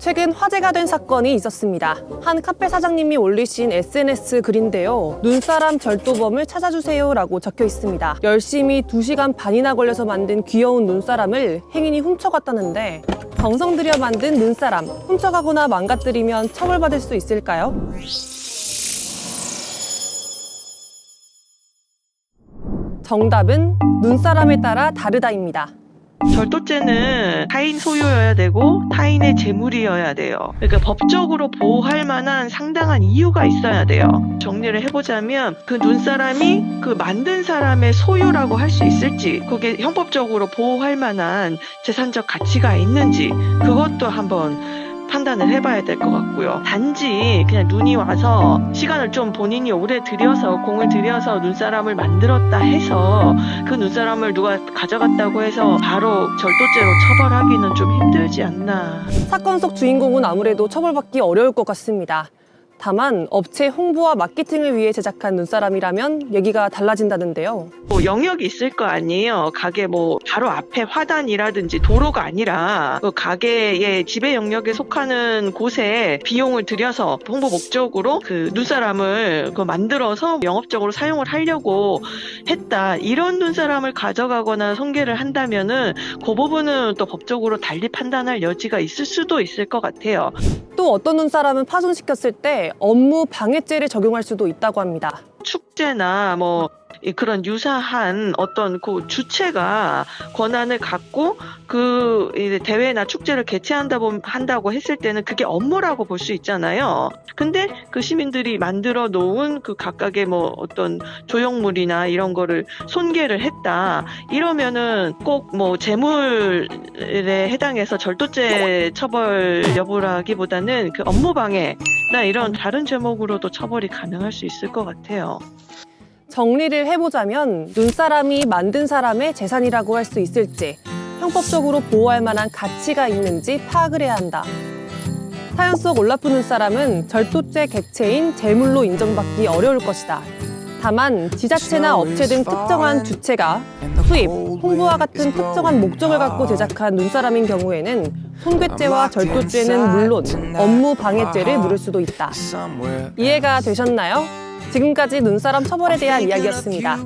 최근 화제가 된 사건이 있었습니다. 한 카페 사장님이 올리신 SNS 글인데요. 눈사람 절도범을 찾아주세요 라고 적혀 있습니다. 열심히 2시간 반이나 걸려서 만든 귀여운 눈사람을 행인이 훔쳐갔다는데 정성 들여 만든 눈사람 훔쳐가거나 망가뜨리면 처벌받을 수 있을까요? 정답은 눈사람에 따라 다르다입니다. 절도죄는 타인 소유여야 되고 타인의 재물이어야 돼요. 그러니까 법적으로 보호할 만한 상당한 이유가 있어야 돼요. 정리를 해보자면 그 눈사람이 그 만든 사람의 소유라고 할 수 있을지, 그게 형법적으로 보호할 만한 재산적 가치가 있는지 그것도 한번 판단을 해봐야 될 것 같고요. 단지 그냥 눈이 와서 시간을 좀 본인이 오래 들여서 공을 들여서 눈사람을 만들었다 해서 그 눈사람을 누가 가져갔다고 해서 바로 절도죄로 처벌하기는 좀 힘들지 않나. 사건 속 주인공은 아무래도 처벌받기 어려울 것 같습니다. 다만 업체 홍보와 마케팅을 위해 제작한 눈사람이라면 얘기가 달라진다는데요. 뭐 영역이 있을 거 아니에요. 가게 뭐 바로 앞에 화단이라든지 도로가 아니라 그 가게의 지배 영역에 속하는 곳에 비용을 들여서 홍보 목적으로 그 눈사람을 그 만들어서 영업적으로 사용을 하려고 했다. 이런 눈사람을 가져가거나 손괴를 한다면은 그 부분은 또 법적으로 달리 판단할 여지가 있을 수도 있을 것 같아요. 또 어떤 눈사람은 파손시켰을 때 업무 방해죄를 적용할 수도 있다고 합니다. 축제나 뭐 그런 유사한 어떤 그 주체가 권한을 갖고 그 대회나 축제를 개최한다고 했을 때는 그게 업무라고 볼 수 있잖아요. 근데 그 시민들이 만들어 놓은 그 각각의 뭐 어떤 조형물이나 이런 거를 손괴를 했다. 이러면은 꼭 뭐 재물에 해당해서 절도죄 처벌 여부라기보다는 그 업무방해나 이런 다른 제목으로도 처벌이 가능할 수 있을 것 같아요. 정리를 해보자면 눈사람이 만든 사람의 재산이라고 할 수 있을지, 형법적으로 보호할 만한 가치가 있는지 파악을 해야 한다. 사연 속 올라프 눈사람은 절도죄 객체인 재물로 인정받기 어려울 것이다. 다만 지자체나 업체 등 특정한 주체가 수입, 홍보와 같은 특정한 목적을 갖고 제작한 눈사람인 경우에는 손괴죄와 절도죄는 물론 업무 방해죄를 물을 수도 있다. 이해가 되셨나요? 지금까지 눈사람 처벌에 대한 이야기였습니다.